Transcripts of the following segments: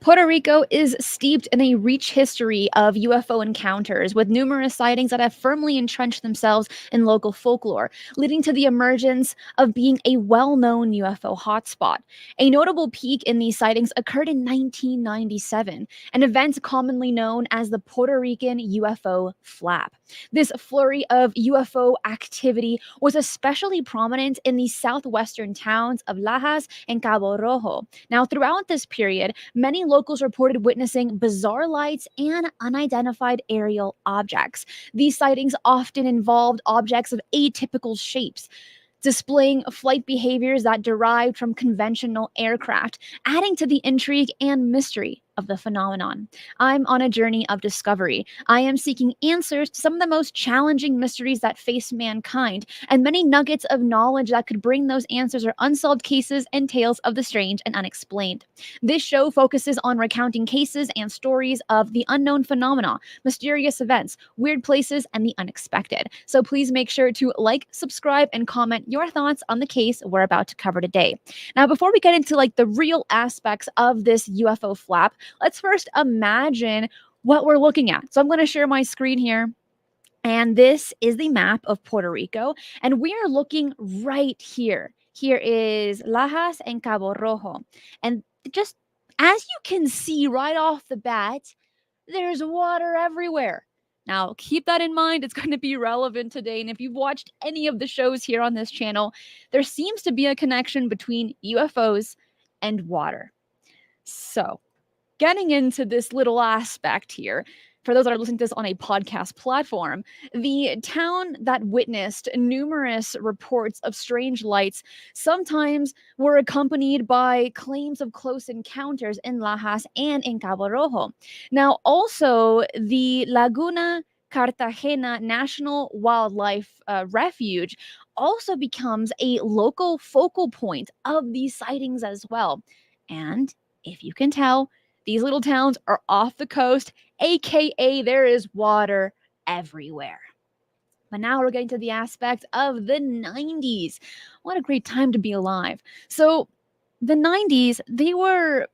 Puerto Rico is steeped in a rich history of UFO encounters, with numerous sightings that have firmly entrenched themselves in local folklore, leading to the emergence of being a well known UFO hotspot. A notable peak in these sightings occurred in 1997, an event commonly known as the Puerto Rican UFO Flap. This flurry of UFO activity was especially prominent in the southwestern towns of Lajas and Cabo Rojo. Now, throughout this period, many locals reported witnessing bizarre lights and unidentified aerial objects. These sightings often involved objects of atypical shapes, displaying flight behaviors that derived from conventional aircraft, adding to the intrigue and mystery of the phenomenon. I'm on a journey of discovery. I am seeking answers to some of the most challenging mysteries that face mankind, and many nuggets of knowledge that could bring those answers are unsolved cases and tales of the strange and unexplained. This show focuses on recounting cases and stories of the unknown phenomena, mysterious events, weird places, and the unexpected. So please make sure to like, subscribe, and comment your thoughts on the case we're about to cover today. Now, before we get into the real aspects of this UFO flap, let's first imagine what we're looking at. So I'm going to share my screen here. And this is the map of Puerto Rico. And we are looking right here. Here is Lajas and Cabo Rojo. And just as you can see right off the bat, there's water everywhere. Now, keep that in mind. It's going to be relevant today. And if you've watched any of the shows here on this channel, there seems to be a connection between UFOs and water. So, getting into this little aspect here, for those that are listening to this on a podcast platform, the town that witnessed numerous reports of strange lights sometimes were accompanied by claims of close encounters in Lajas and in Cabo Rojo. Now, also, the Laguna Cartagena National Wildlife Refuge also becomes a local focal point of these sightings as well. And if you can tell, these little towns are off the coast, aka there is water everywhere. But now we're getting to the aspect of the 90s. What a great time to be alive. So, the 90s, they were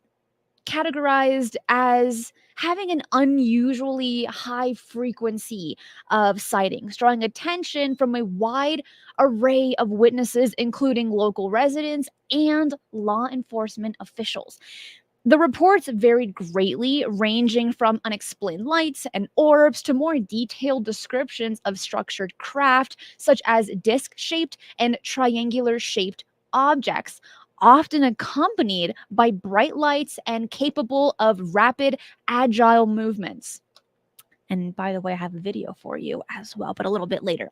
categorized as having an unusually high frequency of sightings, drawing attention from a wide array of witnesses, including local residents and law enforcement officials. The reports varied greatly, ranging from unexplained lights and orbs to more detailed descriptions of structured craft, such as disc shaped and triangular shaped objects, often accompanied by bright lights and capable of rapid, agile movements. And by the way, I have a video for you as well, but a little bit later.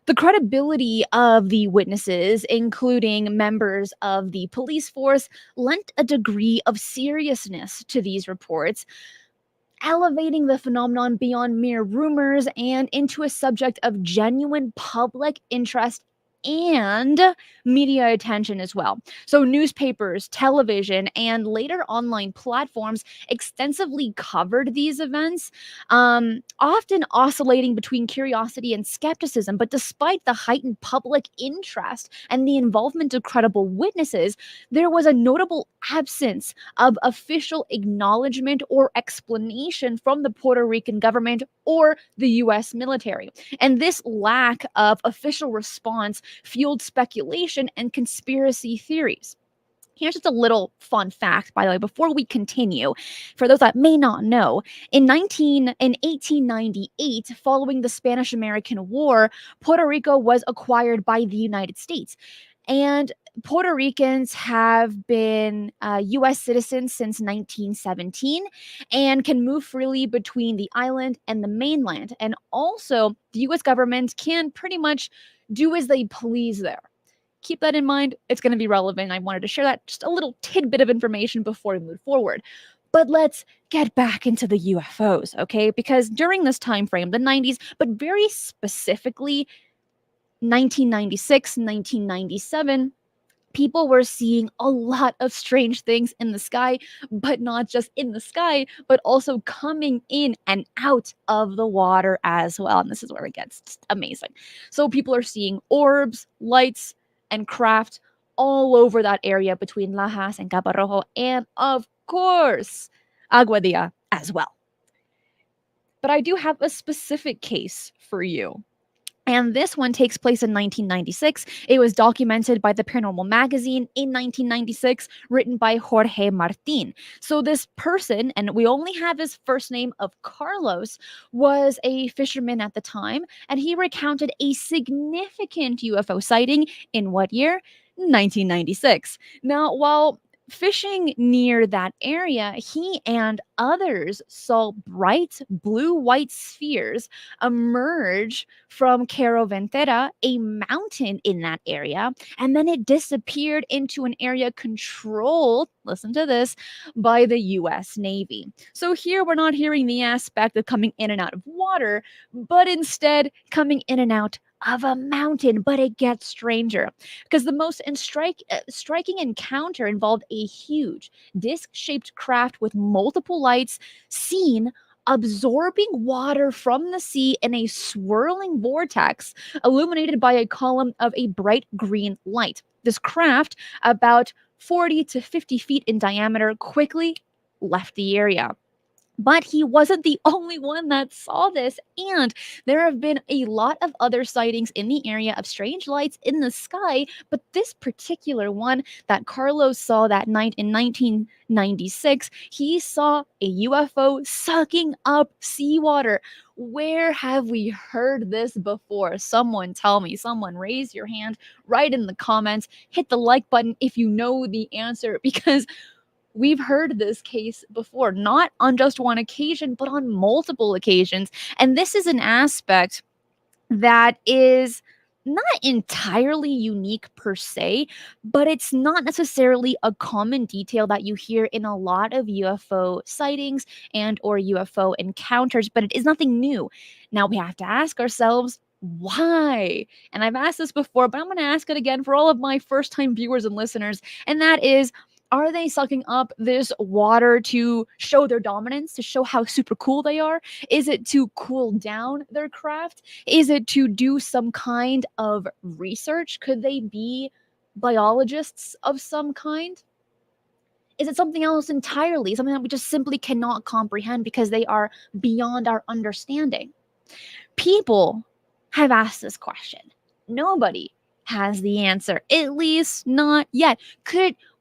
The credibility of the witnesses, including members of the police force, lent a degree of seriousness to these reports, elevating the phenomenon beyond mere rumors and into a subject of genuine public interest and media attention as well. So, newspapers, television, and later online platforms extensively covered these events, often oscillating between curiosity and skepticism. But despite the heightened public interest and the involvement of credible witnesses, there was a notable absence of official acknowledgement or explanation from the Puerto Rican government or the US military. And this lack of official response fueled speculation and conspiracy theories. Here's just a little fun fact, by the way, before we continue. For those that may not know, in 1898, following the Spanish-American War, Puerto Rico was acquired by the United States. And Puerto Ricans have been U.S. citizens since 1917 and can move freely between the island and the mainland. And also, the U.S. government can pretty much do as they please there. Keep that in mind. It's going to be relevant. I wanted to share that, just a little tidbit of information before we move forward. But let's get back into the UFOs, okay? Because during this time frame, the 90s, but very specifically 1996, 1997, people were seeing a lot of strange things in the sky, but not just in the sky, but also coming in and out of the water as well. And this is where it gets just amazing. So people are seeing orbs, lights, and craft all over that area between Lajas and Cabo Rojo. And of course, Aguadilla as well. But I do have a specific case for you. And this one takes place in 1996. It was documented by the Paranormal Magazine in 1996, written by Jorge Martin. So, this person, and we only have his first name of Carlos, was a fisherman at the time, and he recounted a significant UFO sighting in what year? 1996. Now, while fishing near that area, he and others saw bright blue white spheres emerge from Caroventera, a mountain in that area, and then it disappeared into an area controlled, listen to this, by the US Navy. So here we're not hearing the aspect of coming in and out of water, but instead coming in and out of a mountain. But it gets stranger because the most striking encounter involved a huge disc-shaped craft with multiple lights seen absorbing water from the sea in a swirling vortex illuminated by a column of a bright green light. This craft, about 40 to 50 feet in diameter, quickly left the area. But he wasn't the only one that saw this, and there have been a lot of other sightings in the area of strange lights in the sky. But this particular one that Carlos saw that night in 1996, he saw a UFO sucking up seawater. Where have we heard this before? Someone tell me, someone raise your hand, write in the comments, hit the like button if you know the answer, because we've heard this case before, not on just one occasion, but on multiple occasions. And this is an aspect that is not entirely unique per se, but it's not necessarily a common detail that you hear in a lot of UFO sightings and or UFO encounters, but it is nothing new. Now we have to ask ourselves, why? And I've asked this before, but I'm going to ask it again for all of my first time viewers and listeners, and that is, are they sucking up this water to show their dominance, to show how super cool they are? Is it to cool down their craft? Is it to do some kind of research? Could they be biologists of some kind? Is it something else entirely? Something that we just simply cannot comprehend because they are beyond our understanding? People have asked this question. Nobody has the answer, at least not yet.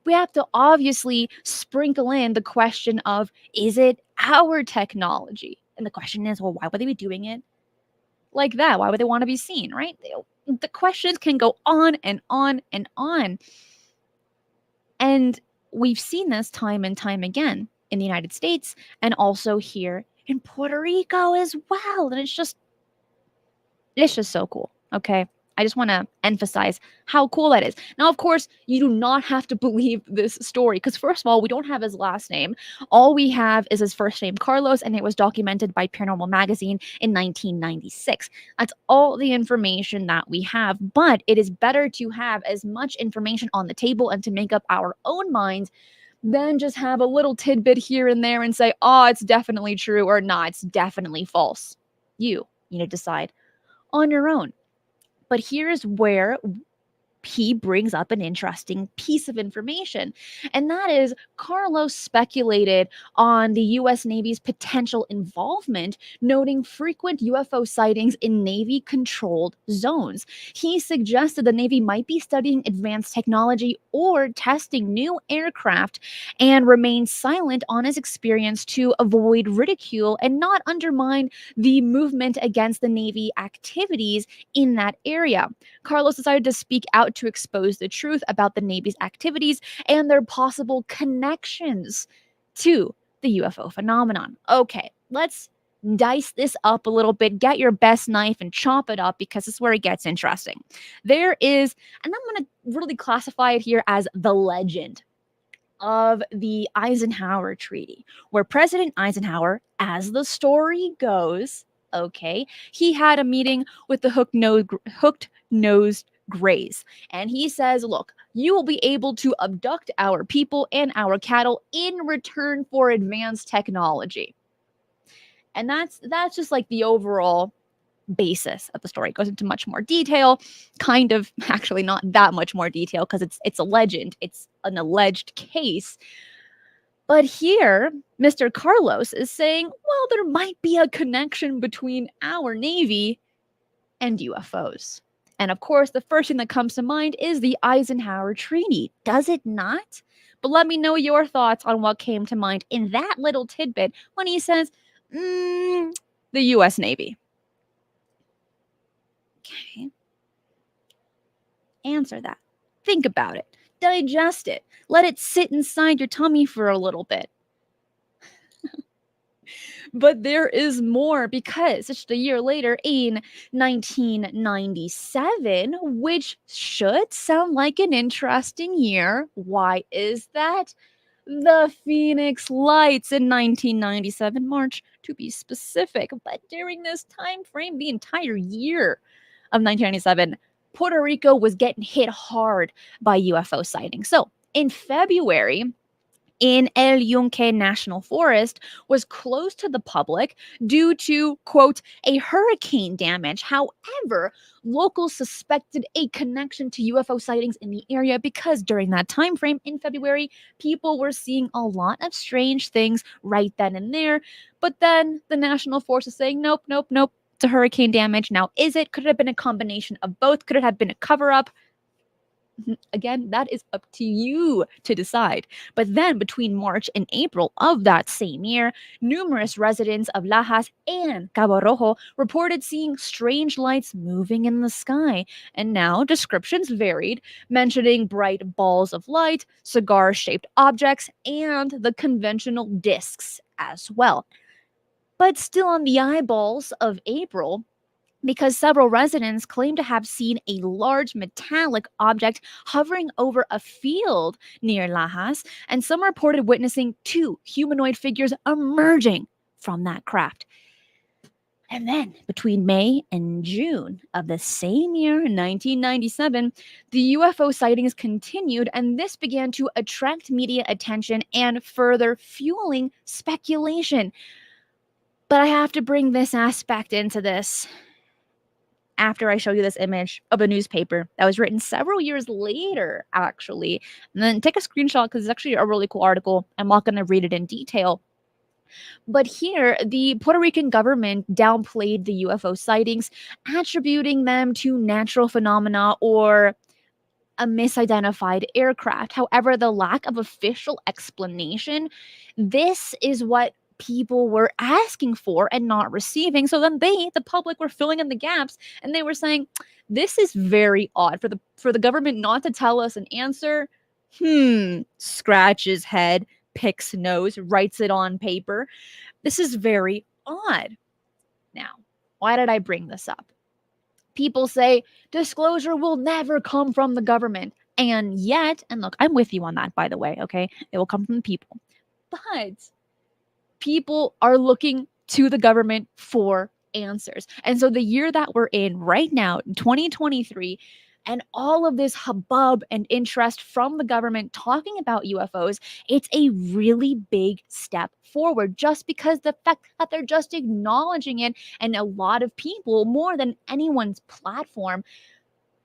We have to obviously sprinkle in the question of, is it our technology? And the question is, well, why would they be doing it like that? Why would they want to be seen, right? The questions can go on and on and on. And we've seen this time and time again in the United States and also here in Puerto Rico as well. And it's just so cool. Okay. I just want to emphasize how cool that is. Now, of course, you do not have to believe this story because, first of all, we don't have his last name. All we have is his first name, Carlos, and it was documented by Paranormal Magazine in 1996. That's all the information that we have, but it is better to have as much information on the table and to make up our own minds than just have a little tidbit here and there and say, oh, it's definitely true, or not, it's definitely false. You need to decide on your own. But here's where he brings up an interesting piece of information, and that is Carlos speculated on the U.S. Navy's potential involvement, noting frequent UFO sightings in Navy-controlled zones. He suggested the Navy might be studying advanced technology or testing new aircraft and remained silent on his experience to avoid ridicule and not undermine the movement against the Navy activities in that area. Carlos decided to speak out to expose the truth about the Navy's activities and their possible connections to the UFO phenomenon. Okay, let's dice this up a little bit. Get your best knife and chop it up because this is where it gets interesting. There is, and I'm going to really classify it here as the legend of the Eisenhower Treaty, where President Eisenhower, as the story goes, okay, he had a meeting with the hooked-nosed Greys. And he says, look, you will be able to abduct our people and our cattle in return for advanced technology. And that's just like the overall basis of the story. It goes into much more detail, kind of actually not that much more detail because it's a legend. It's an alleged case. But here, Mr. Carlos is saying, well, there might be a connection between our Navy and UFOs. And of course, the first thing that comes to mind is the Eisenhower Treaty. Does it not? But let me know your thoughts on what came to mind in that little tidbit when he says, the US Navy. Okay. Answer that. Think about it. Digest it. Let it sit inside your tummy for a little bit. But there is more because just a year later in 1997, which should sound like an interesting year. Why is that? The Phoenix Lights in 1997, March to be specific. But during this time frame, the entire year of 1997, Puerto Rico was getting hit hard by UFO sightings. So in February, in El Yunque National Forest was closed to the public due to, quote, a hurricane damage. However, locals suspected a connection to UFO sightings in the area because during that time frame in February, people were seeing a lot of strange things right then and there. But then the National Forest is saying, nope, nope, nope. It's a hurricane damage. Now, is it? Could it have been a combination of both? Could it have been a cover up? Again, that is up to you to decide. But then between March and April of that same year, numerous residents of Lajas and Cabo Rojo reported seeing strange lights moving in the sky. And now descriptions varied, mentioning bright balls of light, cigar shaped objects, and the conventional discs as well. But still on the eyeballs of April, because several residents claim to have seen a large metallic object hovering over a field near Lajas, and some reported witnessing two humanoid figures emerging from that craft. And then, between May and June of the same year, 1997, the UFO sightings continued, and this began to attract media attention and further fueling speculation. But I have to bring this aspect into this after I show you this image of a newspaper that was written several years later, actually. And then take a screenshot because it's actually a really cool article. I'm not going to read it in detail. But here, the Puerto Rican government downplayed the UFO sightings, attributing them to natural phenomena or a misidentified aircraft. However, the lack of official explanation, this is what people were asking for and not receiving. So then they, the public, were filling in the gaps and they were saying, this is very odd for the government not to tell us an answer. Scratches head, picks nose, writes it on paper. This is very odd. Now, why did I bring this up? People say disclosure will never come from the government. And yet, and look, I'm with you on that, by the way, okay? It will come from the people. But people are looking to the government for answers. And so the year that we're in right now, 2023, and all of this hubbub and interest from the government talking about UFOs, it's a really big step forward just because the fact that they're just acknowledging it, and a lot of people, more than anyone's platform,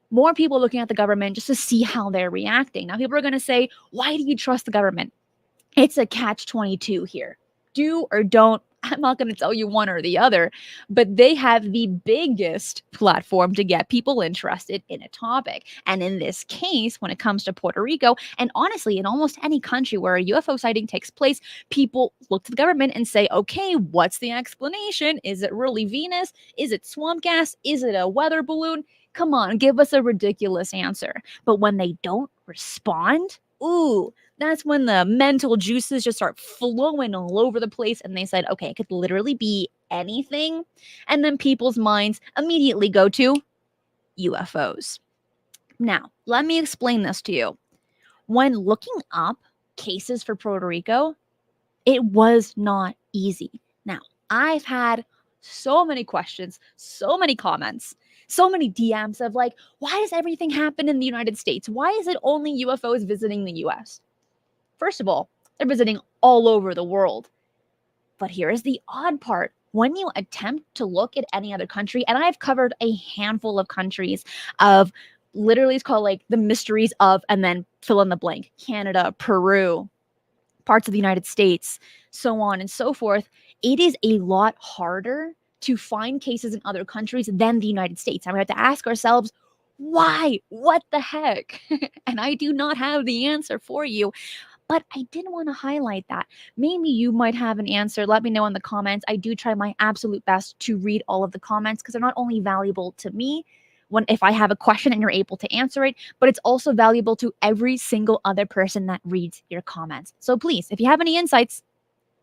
more people looking at the government just to see how they're reacting. Now, people are going to say, why do you trust the government? It's a catch-22 here. Do or don't. I'm not going to tell you one or the other, but they have the biggest platform to get people interested in a topic. And in this case, when it comes to Puerto Rico, and honestly, in almost any country where a UFO sighting takes place, people look to the government and say, okay, what's the explanation? Is it really Venus? Is it swamp gas? Is it a weather balloon? Come on, give us a ridiculous answer. But when they don't respond, ooh, that's when the mental juices just start flowing all over the place. And they said, okay, it could literally be anything. And then people's minds immediately go to UFOs. Now, let me explain this to you. When looking up cases for Puerto Rico, it was not easy. Now, I've had so many questions, so many comments, so many DMs of like, why does everything happen in the United States? Why is it only UFOs visiting the US? First of all, they're visiting all over the world. But here is the odd part. When you attempt to look at any other country, and I've covered a handful of countries of literally, it's called like the mysteries of, and then fill in the blank, Canada, Peru, parts of the United States, so on and so forth, it is a lot harder to find cases in other countries than the United States. And we have to ask ourselves, why? What the heck? And I do not have the answer for you, but I did want to highlight that. Maybe you might have an answer. Let me know in the comments. I do try my absolute best to read all of the comments because they're not only valuable to me if I have a question and you're able to answer it, but it's also valuable to every single other person that reads your comments. So please, if you have any insights,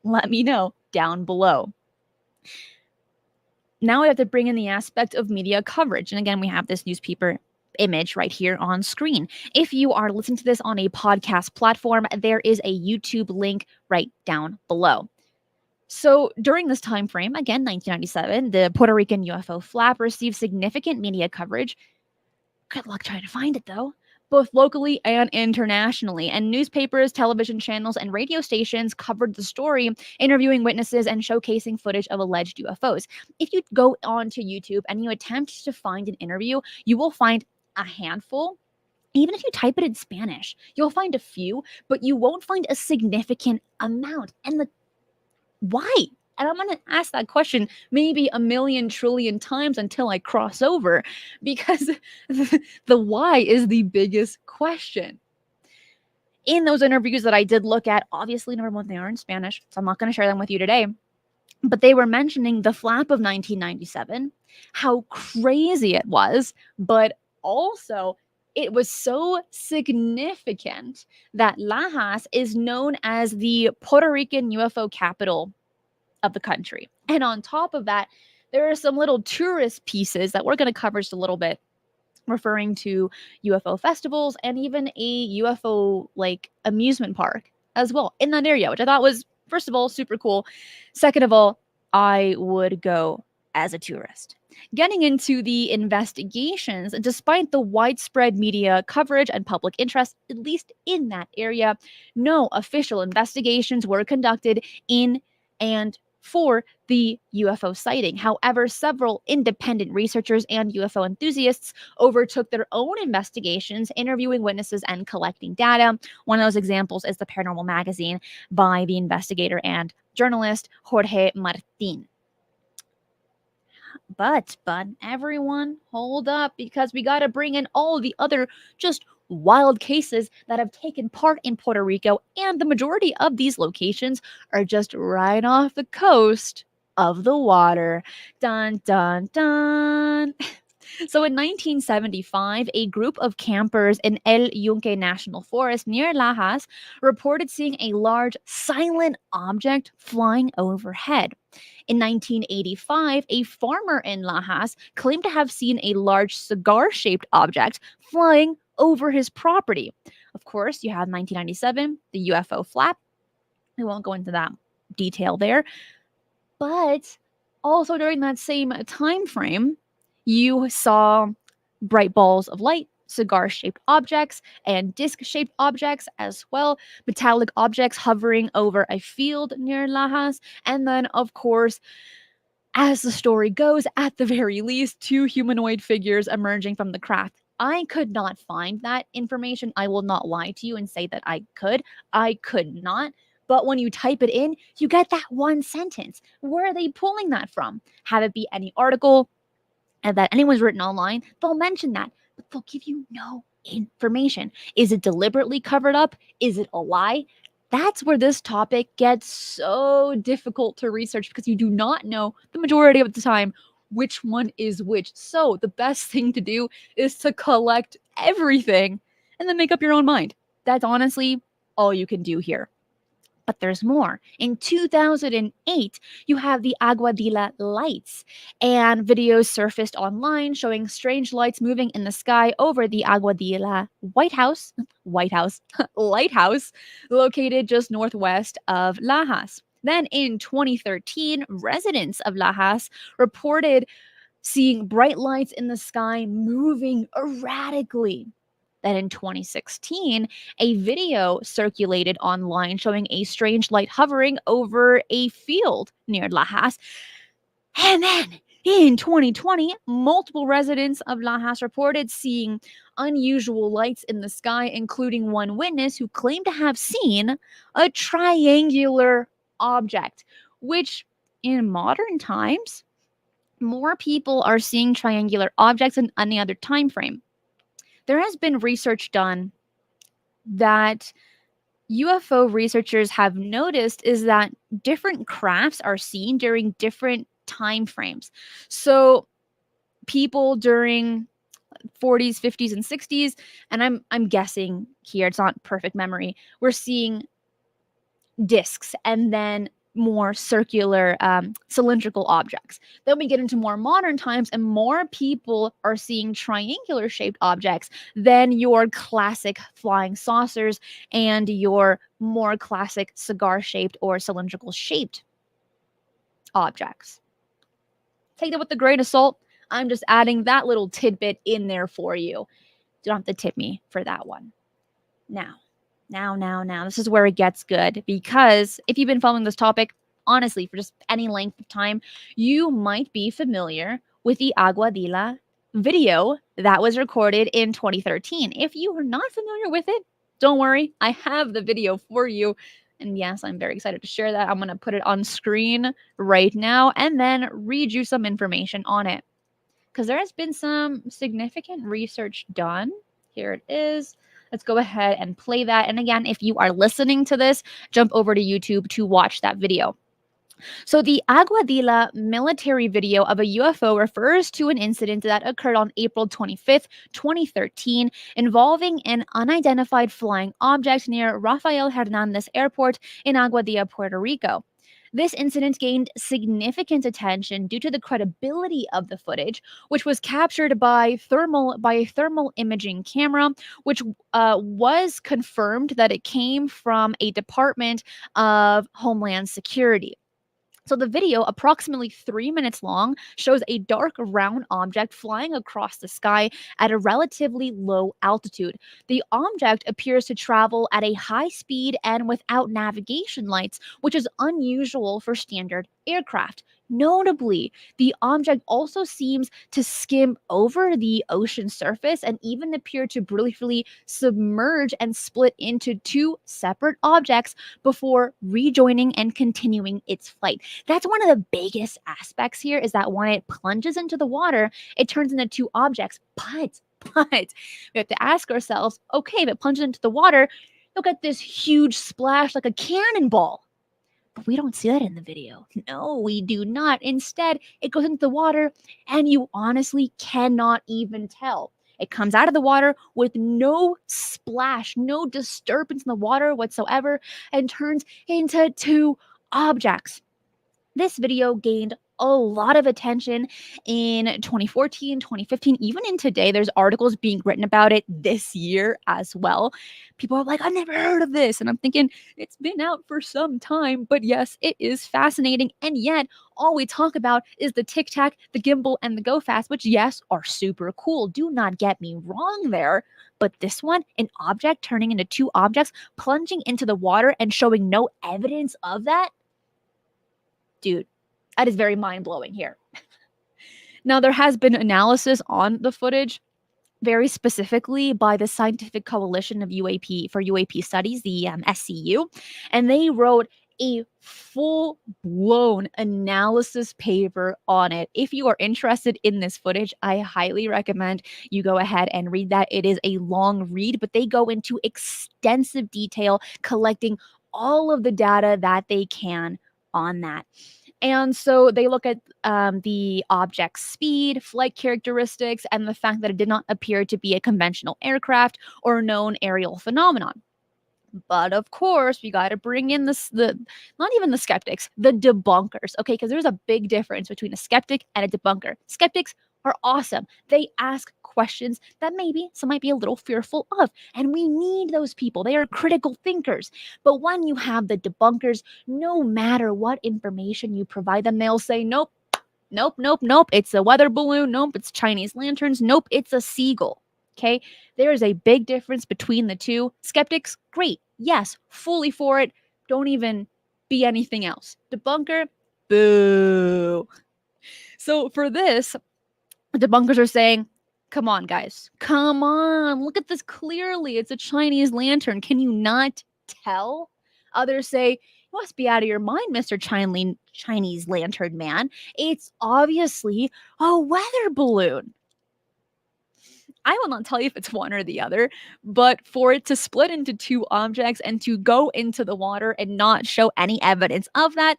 let me know down below. Now we have to bring in the aspect of media coverage. And again, we have this newspaper image right here on screen. If you are listening to this on a podcast platform, there is a YouTube link right down below. So during this time frame, again, 1997, the Puerto Rican UFO Flap received significant media coverage. Good luck trying to find it, though. Both locally and internationally, and newspapers, television channels, and radio stations covered the story, interviewing witnesses and showcasing footage of alleged UFOs. If you go onto YouTube and you attempt to find an interview, you will find a handful. Even if you type it in Spanish, you'll find a few, but you won't find a significant amount. And why? And I'm going to ask that question maybe a million trillion times until I cross over, because the why is the biggest question. In those interviews that I did look at, obviously, number one, they are in Spanish, so I'm not going to share them with you today, but they were mentioning the flap of 1997, how crazy it was, but also it was so significant that Lajas is known as the Puerto Rican UFO capital of the country. And on top of that, there are some little tourist pieces that we're going to cover just a little bit, referring to UFO festivals and even a UFO like amusement park as well in that area, which I thought was, first of all, super cool. Second of all, I would go as a tourist. Getting into the investigations, despite the widespread media coverage and public interest, at least in that area, no official investigations were conducted in and for the UFO sighting. However, several independent researchers and UFO enthusiasts overtook their own investigations, interviewing witnesses and collecting data. One of those examples is the Paranormal Magazine by the investigator and journalist Jorge Martin. But everyone, hold up, because we got to bring in all the other just wild cases that have taken part in Puerto Rico, and the majority of these locations are just right off the coast of the water. Dun, dun, dun. So in 1975, a group of campers in El Yunque National Forest near Lajas reported seeing a large silent object flying overhead. In 1985, a farmer in Lajas claimed to have seen a large cigar-shaped object flying over his property. Of course, you have 1997, the UFO flap. We won't go into that detail there. But also during that same time frame, you saw bright balls of light, cigar-shaped objects, and disc-shaped objects as well, metallic objects hovering over a field near Lajas, and then, of course, as the story goes, at the very least, two humanoid figures emerging from the craft. I could not find that information. I will not lie to you and say that I could. I could not. But when you type it in, you get that one sentence. Where are they pulling that from? Have it be any article that anyone's written online, they'll mention that, but they'll give you no information. Is it deliberately covered up? Is it a lie? That's where this topic gets so difficult to research, because you do not know the majority of the time which one is which. So the best thing to do is to collect everything and then make up your own mind. That's honestly all you can do here. But there's more. In 2008, you have the Aguadilla lights, and videos surfaced online showing strange lights moving in the sky over the Aguadilla lighthouse, located just northwest of Lajas. Then in 2013, residents of Lajas reported seeing bright lights in the sky moving erratically. Then in 2016, a video circulated online showing a strange light hovering over a field near Lajas. And then In 2020, multiple residents of Lajas reported seeing unusual lights in the sky, including one witness who claimed to have seen a triangular object, which in modern times, more people are seeing triangular objects in any other time frame. There has been research done that UFO researchers have noticed is that different crafts are seen during different time frames. So people during 40s, 50s, and 60s, and I'm guessing here, it's not perfect memory. We're seeing discs and then more circular cylindrical objects. Then we get into more modern times and more people are seeing triangular shaped objects than your classic flying saucers and your more classic cigar shaped or cylindrical shaped objects. Take that with a grain of salt. I'm just adding that little tidbit in there for you. You don't have to tip me for that one. Now, this is where it gets good, because if you've been following this topic, honestly, for just any length of time, you might be familiar with the Aguadilla video that was recorded in 2013. If you are not familiar with it, don't worry, I have the video for you. And yes, I'm very excited to share that. I'm going to put it on screen right now and then read you some information on it, because there has been some significant research done. Here it is. Let's go ahead and play that. And again, if you are listening to this, jump over to YouTube to watch that video. So the Aguadilla military video of a UFO refers to an incident that occurred on April 25th, 2013, involving an unidentified flying object near Rafael Hernandez Airport in Aguadilla, Puerto Rico. This incident gained significant attention due to the credibility of the footage, which was captured by a thermal imaging camera, which was confirmed that it came from a Department of Homeland Security. So the video, approximately 3 minutes long, shows a dark round object flying across the sky at a relatively low altitude. The object appears to travel at a high speed and without navigation lights, which is unusual for standard aircraft. Notably, the object also seems to skim over the ocean surface and even appear to briefly submerge and split into two separate objects before rejoining and continuing its flight. That's one of the biggest aspects here, is that when it plunges into the water, it turns into two objects. But we have to ask ourselves, okay, if it plunges into the water, you'll get this huge splash like a cannonball. But we don't see that in the video. No, we do not. Instead, it goes into the water and you honestly cannot even tell. It comes out of the water with no splash, no disturbance in the water whatsoever, and turns into two objects. This video gained a lot of attention in 2014, 2015, even in today. There's articles being written about it this year as well. People are like, I've never heard of this. And I'm thinking, it's been out for some time. But yes, it is fascinating. And yet, all we talk about is the tic tac, the gimbal, and the go fast, which, yes, are super cool. Do not get me wrong there. But this one, an object turning into two objects, plunging into the water and showing no evidence of that, dude, that is very mind-blowing here. Now, there has been analysis on the footage, very specifically by the Scientific Coalition of UAP Studies, the SCU, and they wrote a full-blown analysis paper on it. If you are interested in this footage, I highly recommend you go ahead and read that. It is a long read, but they go into extensive detail, collecting all of the data that they can on that. And so they look at the object's speed, flight characteristics, and the fact that it did not appear to be a conventional aircraft or known aerial phenomenon. But of course, we got to bring in the not even the skeptics, the debunkers, okay? Because there's a big difference between a skeptic and a debunker. Skeptics are awesome. They ask questions that maybe some might be a little fearful of, and we need those people. They are critical thinkers. But when you have the debunkers, no matter what information you provide them, they'll say, nope, nope, nope, nope, it's a weather balloon. Nope, it's Chinese lanterns. Nope, it's a seagull. Okay, there is a big difference between the two. Skeptics, great. Yes, fully for it. Don't even be anything else. Debunker, boo. So for this, the debunkers are saying, come on, guys. Come on. Look at this clearly. It's a Chinese lantern. Can you not tell? Others say, you must be out of your mind, Mr. Chinese lantern man. It's obviously a weather balloon. I will not tell you if it's one or the other, but for it to split into two objects and to go into the water and not show any evidence of that,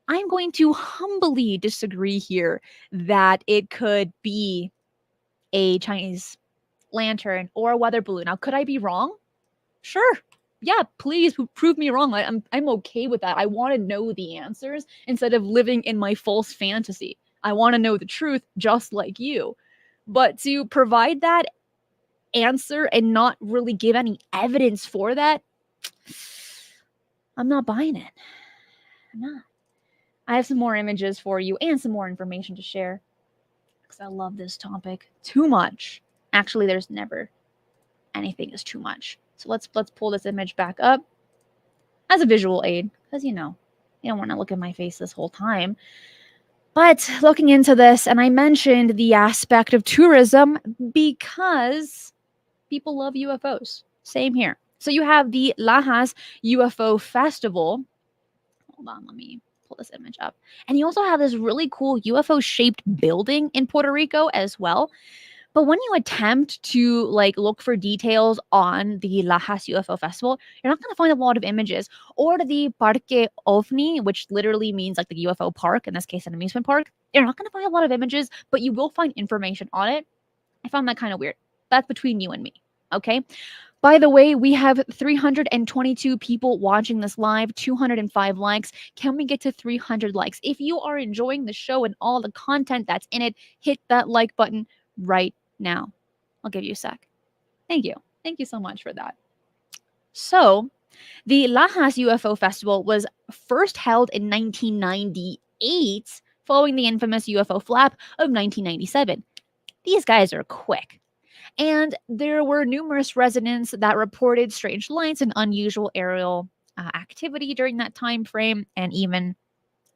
I'm going to humbly disagree here that it could be a Chinese lantern or a weather balloon. Now, could I be wrong? Sure. Yeah, please prove me wrong. I'm okay with that. I want to know the answers instead of living in my false fantasy. I want to know the truth just like you. But to provide that answer and not really give any evidence for that, I'm not buying it. I'm not. I have some more images for you and some more information to share because I love this topic too much. Actually, there's never anything is too much. So let's pull this image back up as a visual aid because you don't want to look at my face this whole time. But looking into this, and I mentioned the aspect of tourism because people love UFOs. Same here. So you have the Lajas UFO Festival. Hold on, let me pull this image up. And you also have this really cool UFO shaped building in Puerto Rico as well. But when you attempt to look for details on the Lajas UFO Festival, you're not going to find a lot of images. Or the Parque OVNI, which literally means like the UFO park, in this case an amusement park, you're not going to find a lot of images, but you will find information on it. I found that kind of weird. That's between you and me, okay? By the way, we have 322 people watching this live, 205 likes. Can we get to 300 likes? If you are enjoying the show and all the content that's in it, hit that like button right now. I'll give you a sec. Thank you. Thank you so much for that. So, the Lajas UFO Festival was first held in 1998, following the infamous UFO Flap of 1997. These guys are quick. And there were numerous residents that reported strange lights and unusual aerial activity during that time frame, and even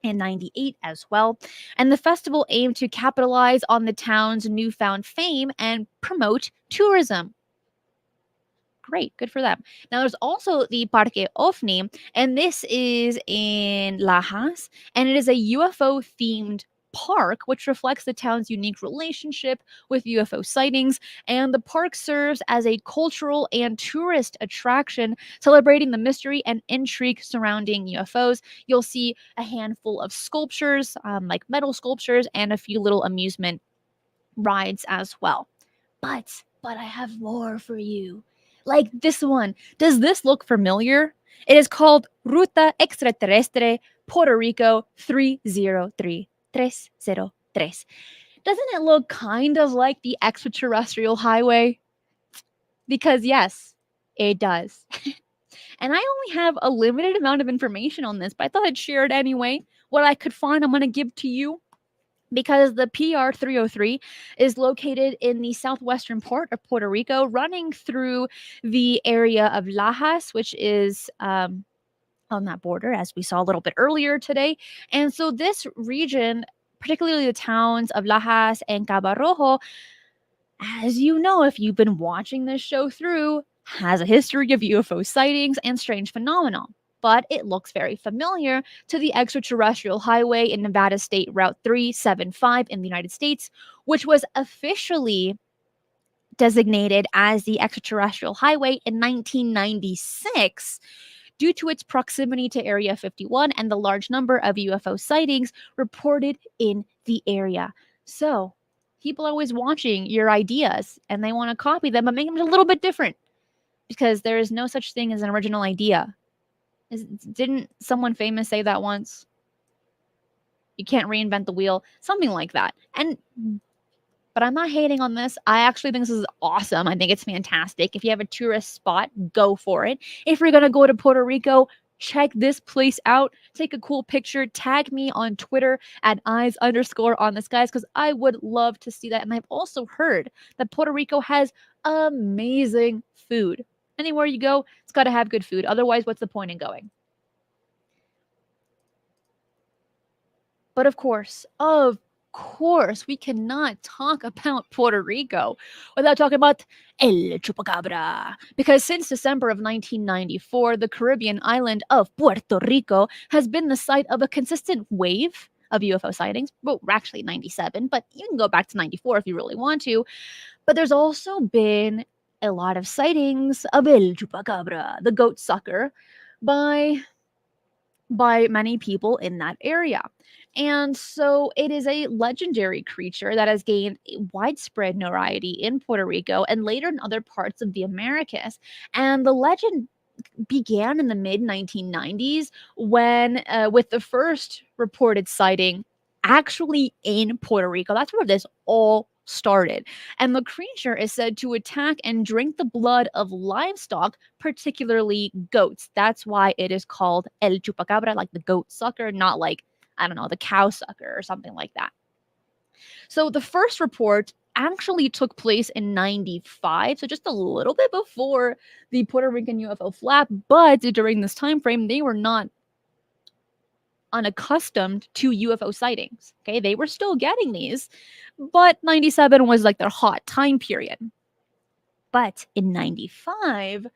in 98 as well. And the festival aimed to capitalize on the town's newfound fame and promote tourism. Great, good for them. Now, there's also the Parque OVNI, and this is in Lajas, and it is a UFO themed park which reflects the town's unique relationship with UFO sightings. And the park serves as a cultural and tourist attraction, celebrating the mystery and intrigue surrounding UFOs. You'll see a handful of sculptures, like metal sculptures, and a few little amusement rides as well. But I have more for you. Like this one. Does this look familiar? It is called Ruta Extraterrestre Puerto Rico 303. 303. Doesn't it look kind of like the extraterrestrial highway? Because yes, it does. And I only have a limited amount of information on this, but I thought I'd share it anyway. What I could find, I'm going to give to you, because the PR 303 is located in the southwestern part of Puerto Rico, running through the area of Lajas, which is on that border, as we saw a little bit earlier today. And so this region, particularly the towns of Lajas and Cabo Rojo, as you know, if you've been watching this show through, has a history of UFO sightings and strange phenomena. But it looks very familiar to the extraterrestrial highway in Nevada State Route 375 in the United States, which was officially designated as the extraterrestrial highway in 1996 due to its proximity to Area 51 and the large number of UFO sightings reported in the area. So, people are always watching your ideas and they want to copy them but make them a little bit different, because there is no such thing as an original idea. Didn't someone famous say that once? You can't reinvent the wheel, something like that. But I'm not hating on this. I actually think this is awesome. I think it's fantastic. If you have a tourist spot, go for it. If you're going to go to Puerto Rico, check this place out. Take a cool picture. Tag me on Twitter at eyes_on_the_skies, because I would love to see that. And I've also heard that Puerto Rico has amazing food. Anywhere you go, it's got to have good food. Otherwise, what's the point in going? But of course, course, we cannot talk about Puerto Rico without talking about El Chupacabra. Because since December of 1994, the Caribbean island of Puerto Rico has been the site of a consistent wave of UFO sightings. Well, actually 97, but you can go back to 94 if you really want to. But there's also been a lot of sightings of El Chupacabra, the goat sucker, by many people in that area. And so it is a legendary creature that has gained widespread notoriety in Puerto Rico and later in other parts of the Americas. And the legend began in the mid 1990s when, with the first reported sighting actually in Puerto Rico. That's where this all started. And the creature is said to attack and drink the blood of livestock, particularly goats. That's why it is called El Chupacabra, like the goat sucker, not like, I don't know, the cow sucker or something like that. So the first report actually took place in 95, so just a little bit before the Puerto Rican UFO Flap, but during this time frame they were not unaccustomed to UFO sightings. Okay, they were still getting these, but 97 was like their hot time period. But in 95,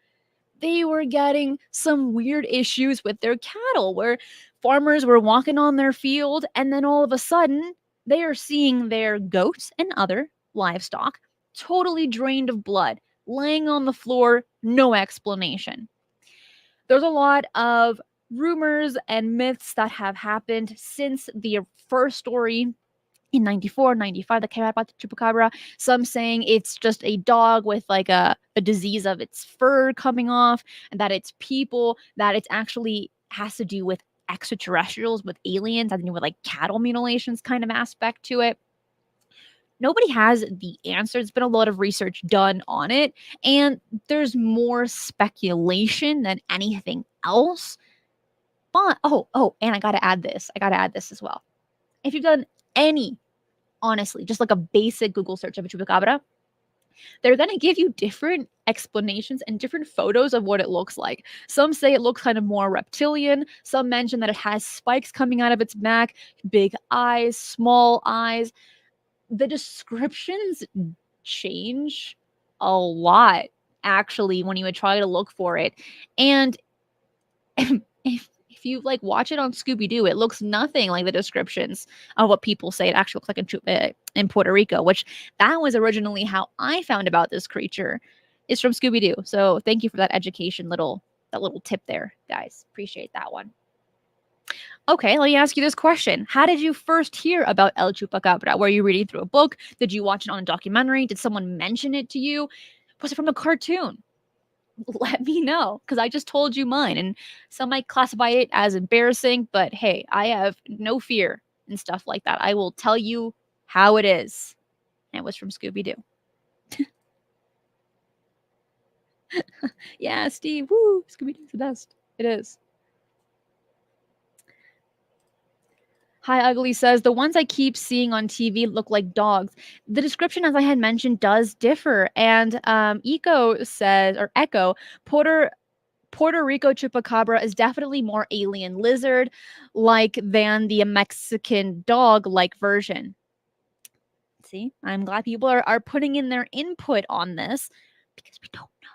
they were getting some weird issues with their cattle where farmers were walking on their field and then all of a sudden they are seeing their goats and other livestock totally drained of blood, laying on the floor, no explanation. There's a lot of rumors and myths that have happened since the first story in 94, 95 that came out about the chupacabra. Some saying it's just a dog with like a disease of its fur coming off, and that it's people, that it's actually has to do with extraterrestrials, with aliens, I think with like cattle mutilations kind of aspect to it. Nobody has the answer. There's been a lot of research done on it, and there's more speculation than anything else. But and I gotta add this. I gotta add this as well. If you've done any, honestly, just like a basic Google search of a chupacabra, they're going to give you different explanations and different photos of what it looks like. Some say it looks kind of more reptilian. Some mention that it has spikes coming out of its back, big eyes, small eyes. The descriptions change a lot, actually, when you would try to look for it. And if you like watch it on Scooby-Doo, it looks nothing like the descriptions of what people say it actually looks like in Puerto Rico, which that was originally how I found about this creature, is from Scooby-Doo. So thank you for that education, that little tip there, guys. Appreciate that one. Okay, let me ask you this question. How did you first hear about El Chupacabra? Were you reading through a book? Did you watch it on a documentary? Did someone mention it to you? Was it from a cartoon? Let me know, because I just told you mine, and some might classify it as embarrassing, but hey, I have no fear and stuff like that. I will tell you how it is. And it was from Scooby-Doo. Yeah, Steve, woo, Scooby-Doo's the best. It is. Hi Ugly says, the ones I keep seeing on TV look like dogs. The description, as I had mentioned, does differ. And Echo, Puerto Rico chupacabra is definitely more alien lizard like than the Mexican dog like version. See, I'm glad people are putting in their input on this because we don't know.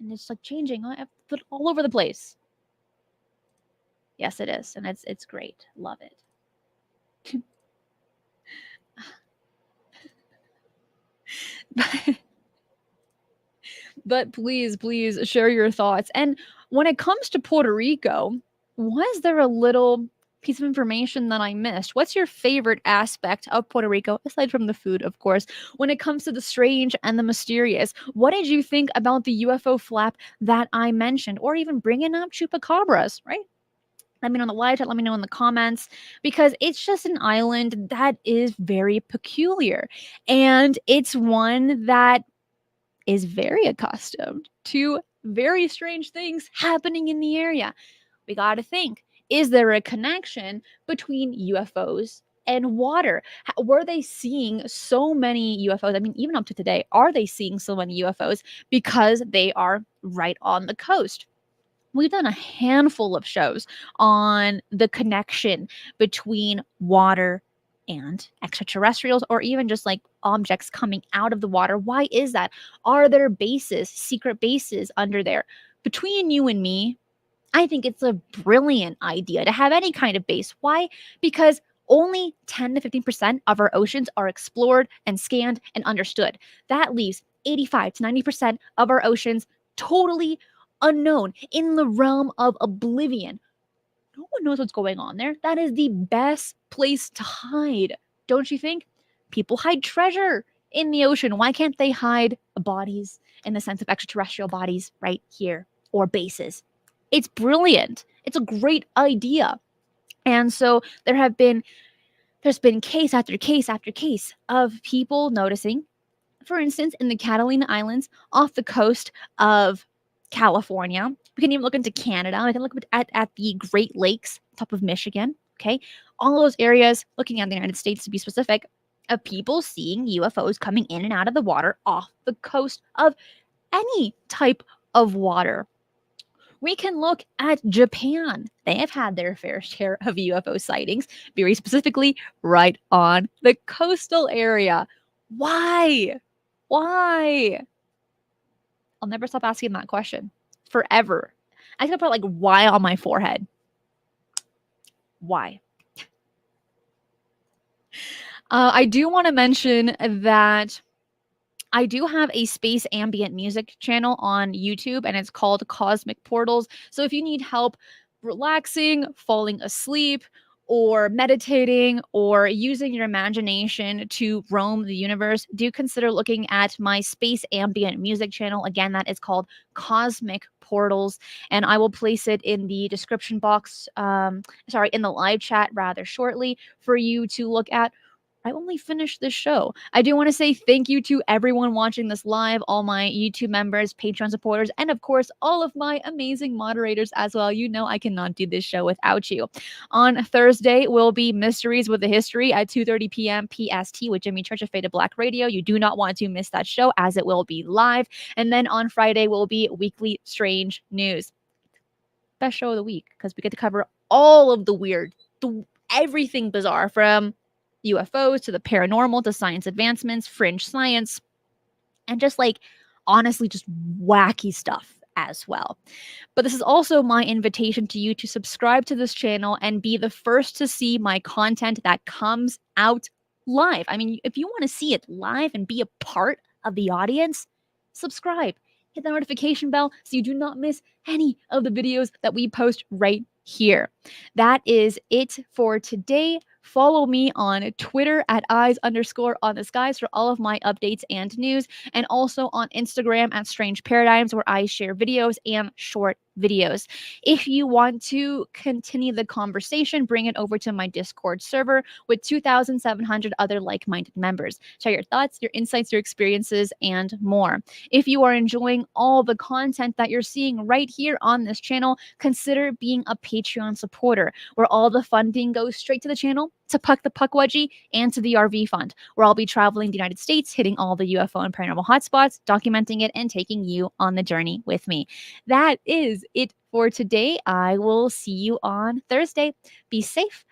And it's like changing all over the place. Yes, it is. And it's great. Love it. But please, please share your thoughts. And when it comes to Puerto Rico, was there a little piece of information that I missed? What's your favorite aspect of Puerto Rico, aside from the food, of course, when it comes to the strange and the mysterious? What did you think about the UFO flap that I mentioned, or even bringing up chupacabras, right? Let me know in the live chat, let me know in the comments, because it's just an island that is very peculiar. And it's one that is very accustomed to very strange things happening in the area. We got to think, is there a connection between UFOs and water? Were they seeing so many UFOs? I mean, even up to today, are they seeing so many UFOs because they are right on the coast? We've done a handful of shows on the connection between water and extraterrestrials, or even just like objects coming out of the water. Why is that? Are there bases, secret bases under there? Between you and me, I think it's a brilliant idea to have any kind of base. Why? Because only 10 to 15% of our oceans are explored and scanned and understood. That leaves 85 to 90% of our oceans totally unknown, in the realm of oblivion. No one knows what's going on there. That is the best place to hide, don't you think? People hide treasure in the ocean. Why can't they hide bodies, in the sense of extraterrestrial bodies, right here, or bases? It's brilliant. It's a great idea. And so there's been case after case after case of people noticing, for instance, in the Catalina Islands off the coast of California. We can even look into Canada. We can look at the Great Lakes, top of Michigan. Okay. All those areas, looking at the United States to be specific, of people seeing UFOs coming in and out of the water off the coast of any type of water. We can look at Japan. They have had their fair share of UFO sightings, very specifically right on the coastal area. Why? Why? I'll never stop asking that question. Forever. I could put like why on my forehead. Why? I do want to mention that I do have a space ambient music channel on YouTube, and it's called Cosmic Portals. So if you need help relaxing, falling asleep, or meditating, or using your imagination to roam the universe, do consider looking at my space ambient music channel. Again, that is called Cosmic Portals, and I will place it in the description box, in the live chat rather shortly, for you to look at. I only finished this show. I do want to say thank you to everyone watching this live, all my YouTube members, Patreon supporters, and of course, all of my amazing moderators as well. You know I cannot do this show without you. On Thursday will be Mysteries with the History at 2:30 p.m. PST with Jimmy Church of Faded Black Radio. You do not want to miss that show, as it will be live. And then on Friday will be Weekly Strange News. Best show of the week, because we get to cover all of the weird, everything bizarre, from UFOs to the paranormal to science advancements, fringe science, and just like honestly, just wacky stuff as well. But this is also my invitation to you to subscribe to this channel and be the first to see my content that comes out live. I mean, if you want to see it live and be a part of the audience, subscribe. Hit the notification bell so you do not miss any of the videos that we post right here. That is it for today. Follow me on Twitter at eyes_on_the_skies for all of my updates and news, and also on Instagram at Strange Paradigms, where I share videos and short videos. If you want to continue the conversation, bring it over to my Discord server with 2,700 other like-minded members. Share your thoughts, your insights, your experiences, and more. If you are enjoying all the content that you're seeing right here on this channel, consider being a Patreon supporter, where all the funding goes straight to the channel, to Puck the Puck Wedgie, and to the RV Fund, where I'll be traveling the United States, hitting all the UFO and paranormal hotspots, documenting it, and taking you on the journey with me. That is it for today. I will see you on Thursday. Be safe,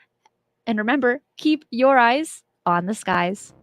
and remember, keep your eyes on the skies.